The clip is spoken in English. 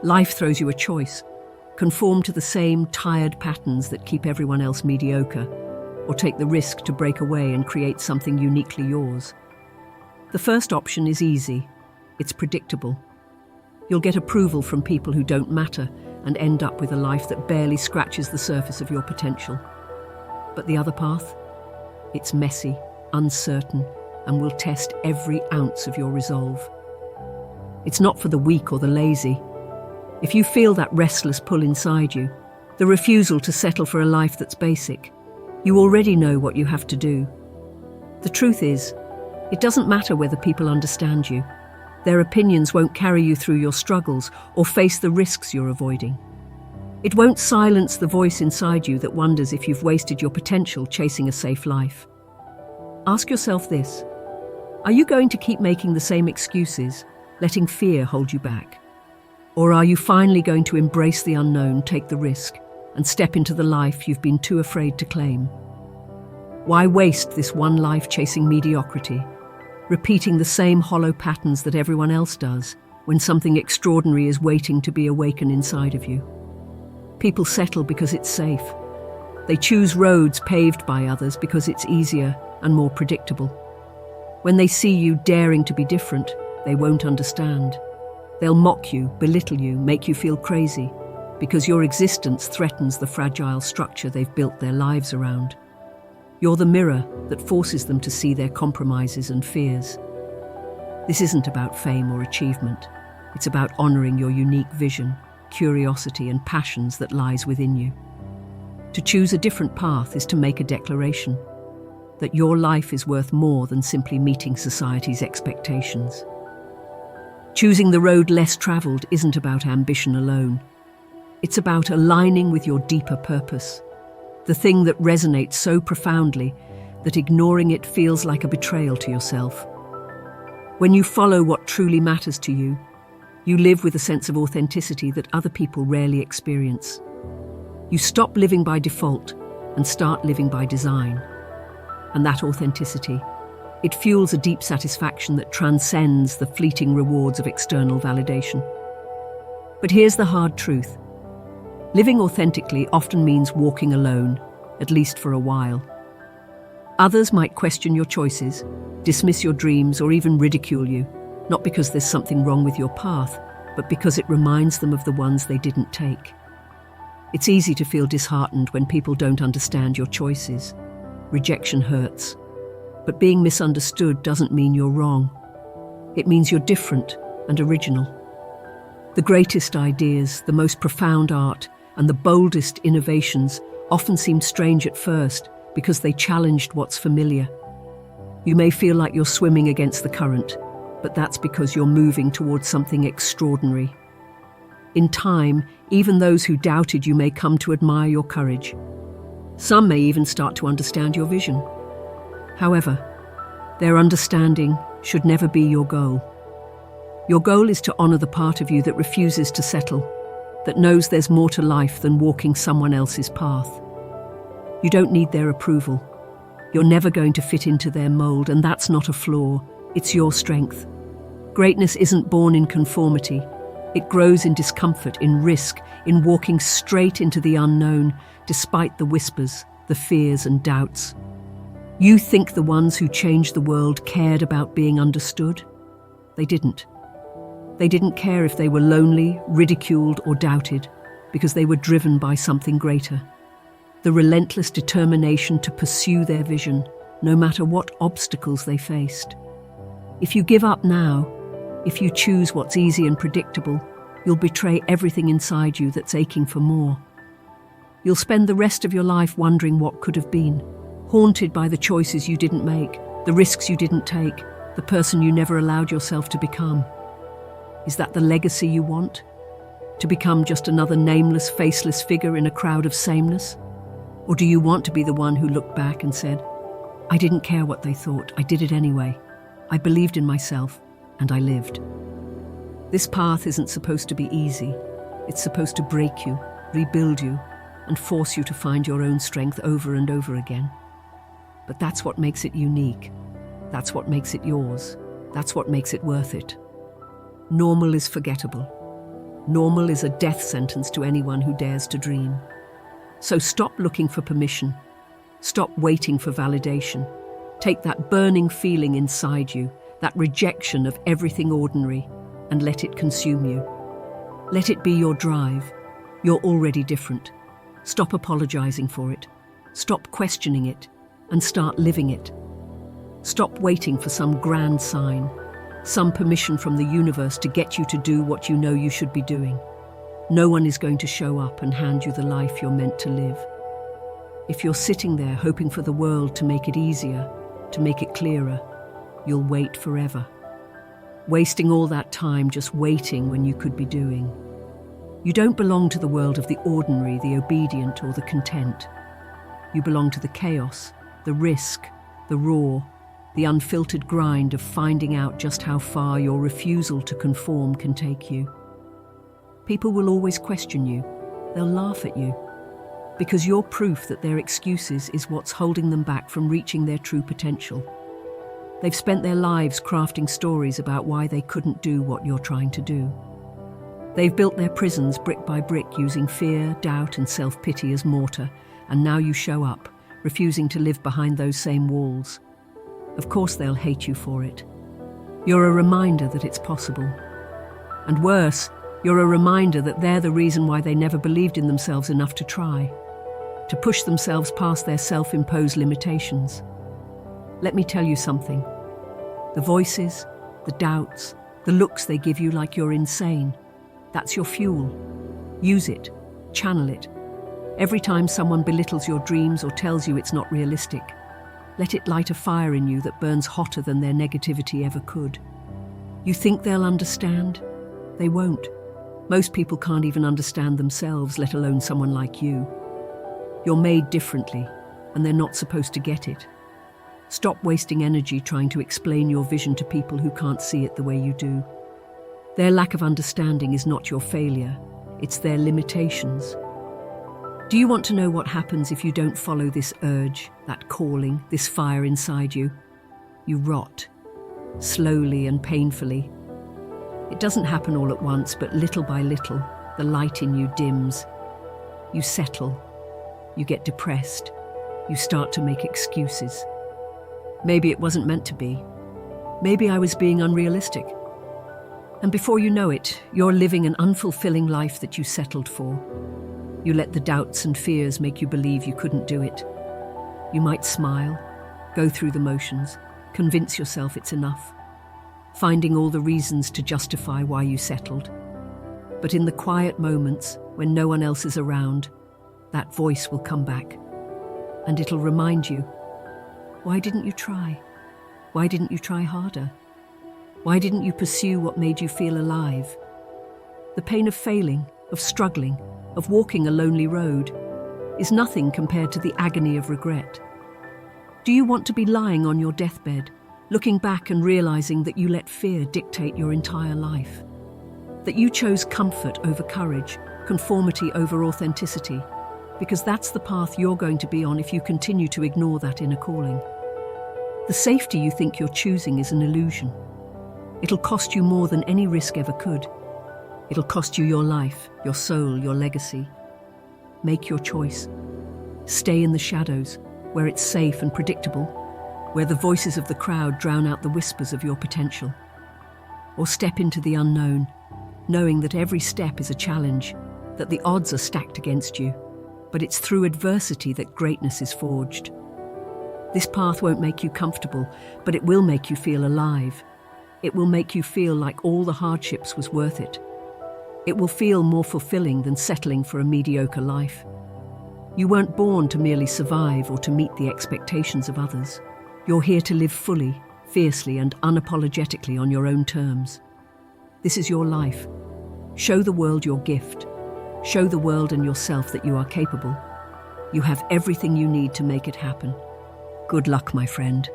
Life throws you a choice. Conform to the same tired patterns that keep everyone else mediocre, or take the risk to break away and create something uniquely yours. The first option is easy. It's predictable. You'll get approval from people who don't matter and end up with a life that barely scratches the surface of your potential. But the other path? It's messy, uncertain, and will test every ounce of your resolve. It's not for the weak or the lazy. If you feel that restless pull inside you, the refusal to settle for a life that's basic, you already know what you have to do. The truth is, it doesn't matter whether people understand you. Their opinions won't carry you through your struggles or face the risks you're avoiding. It won't silence the voice inside you that wonders if you've wasted your potential chasing a safe life. Ask yourself this: are you going to keep making the same excuses, letting fear hold you back? Or are you finally going to embrace the unknown, take the risk, and step into the life you've been too afraid to claim? Why waste this one life chasing mediocrity, repeating the same hollow patterns that everyone else does, when something extraordinary is waiting to be awakened inside of you? People settle because it's safe. They choose roads paved by others because it's easier and more predictable. When they see you daring to be different, they won't understand. They'll mock you, belittle you, make you feel crazy, because your existence threatens the fragile structure they've built their lives around. You're the mirror that forces them to see their compromises and fears. This isn't about fame or achievement. It's about honoring your unique vision, curiosity, and passions that lies within you. To choose a different path is to make a declaration that your life is worth more than simply meeting society's expectations. Choosing the road less traveled isn't about ambition alone. It's about aligning with your deeper purpose, the thing that resonates so profoundly that ignoring it feels like a betrayal to yourself. When you follow what truly matters to you, you live with a sense of authenticity that other people rarely experience. You stop living by default and start living by design. And that authenticity, it fuels a deep satisfaction that transcends the fleeting rewards of external validation. But here's the hard truth. Living authentically often means walking alone, at least for a while. Others might question your choices, dismiss your dreams, or even ridicule you, not because there's something wrong with your path, but because it reminds them of the ones they didn't take. It's easy to feel disheartened when people don't understand your choices. Rejection hurts. But being misunderstood doesn't mean you're wrong. It means you're different and original. The greatest ideas, the most profound art, and the boldest innovations often seem strange at first because they challenged what's familiar. You may feel like you're swimming against the current, but that's because you're moving towards something extraordinary. In time, even those who doubted you may come to admire your courage. Some may even start to understand your vision. However, their understanding should never be your goal. Your goal is to honor the part of you that refuses to settle, that knows there's more to life than walking someone else's path. You don't need their approval. You're never going to fit into their mold, and that's not a flaw. It's your strength. Greatness isn't born in conformity. It grows in discomfort, in risk, in walking straight into the unknown, despite the whispers, the fears and doubts. You think the ones who changed the world cared about being understood? They didn't. They didn't care if they were lonely, ridiculed, or doubted, because they were driven by something greater. The relentless determination to pursue their vision, no matter what obstacles they faced. If you give up now, if you choose what's easy and predictable, you'll betray everything inside you that's aching for more. You'll spend the rest of your life wondering what could have been, haunted by the choices you didn't make, the risks you didn't take, the person you never allowed yourself to become. Is that the legacy you want? To become just another nameless, faceless figure in a crowd of sameness? Or do you want to be the one who looked back and said, I didn't care what they thought, I did it anyway. I believed in myself, and I lived. This path isn't supposed to be easy. It's supposed to break you, rebuild you, and force you to find your own strength over and over again. But that's what makes it unique. That's what makes it yours. That's what makes it worth it. Normal is forgettable. Normal is a death sentence to anyone who dares to dream. So stop looking for permission. Stop waiting for validation. Take that burning feeling inside you, that rejection of everything ordinary, and let it consume you. Let it be your drive. You're already different. Stop apologizing for it. Stop questioning it, and start living it. Stop waiting for some grand sign, some permission from the universe to get you to do what you know you should be doing. No one is going to show up and hand you the life you're meant to live. If you're sitting there hoping for the world to make it easier, to make it clearer, you'll wait forever. Wasting all that time just waiting when you could be doing. You don't belong to the world of the ordinary, the obedient, or the content. You belong to the chaos, the risk, the raw, the unfiltered grind of finding out just how far your refusal to conform can take you. People will always question you. They'll laugh at you. Because you're proof that their excuses is what's holding them back from reaching their true potential. They've spent their lives crafting stories about why they couldn't do what you're trying to do. They've built their prisons brick by brick using fear, doubt, and self-pity as mortar, and now you show up, refusing to live behind those same walls. Of course they'll hate you for it. You're a reminder that it's possible. And worse, you're a reminder that they're the reason why they never believed in themselves enough to try, to push themselves past their self-imposed limitations. Let me tell you something. The voices, the doubts, the looks they give you like you're insane, that's your fuel. Use it, channel it. Every time someone belittles your dreams or tells you it's not realistic, let it light a fire in you that burns hotter than their negativity ever could. You think they'll understand? They won't. Most people can't even understand themselves, let alone someone like you. You're made differently, and they're not supposed to get it. Stop wasting energy trying to explain your vision to people who can't see it the way you do. Their lack of understanding is not your failure, it's their limitations. Do you want to know what happens if you don't follow this urge, that calling, this fire inside you? You rot, slowly and painfully. It doesn't happen all at once, but little by little, the light in you dims. You settle. You get depressed. You start to make excuses. Maybe it wasn't meant to be. Maybe I was being unrealistic. And before you know it, you're living an unfulfilling life that you settled for. You let the doubts and fears make you believe you couldn't do it. You might smile, go through the motions, convince yourself it's enough, finding all the reasons to justify why you settled. But in the quiet moments, when no one else is around, that voice will come back, and it'll remind you, why didn't you try? Why didn't you try harder? Why didn't you pursue what made you feel alive? The pain of failing, of struggling, of walking a lonely road, is nothing compared to the agony of regret. Do you want to be lying on your deathbed, looking back and realizing that you let fear dictate your entire life? That you chose comfort over courage, conformity over authenticity, because that's the path you're going to be on if you continue to ignore that inner calling. The safety you think you're choosing is an illusion. It'll cost you more than any risk ever could. It'll cost you your life, your soul, your legacy. Make your choice. Stay in the shadows, where it's safe and predictable, where the voices of the crowd drown out the whispers of your potential. Or step into the unknown, knowing that every step is a challenge, that the odds are stacked against you, but it's through adversity that greatness is forged. This path won't make you comfortable, but it will make you feel alive. It will make you feel like all the hardships was worth it. It will feel more fulfilling than settling for a mediocre life. You weren't born to merely survive or to meet the expectations of others. You're here to live fully, fiercely, and unapologetically on your own terms. This is your life. Show the world your gift. Show the world and yourself that you are capable. You have everything you need to make it happen. Good luck, my friend.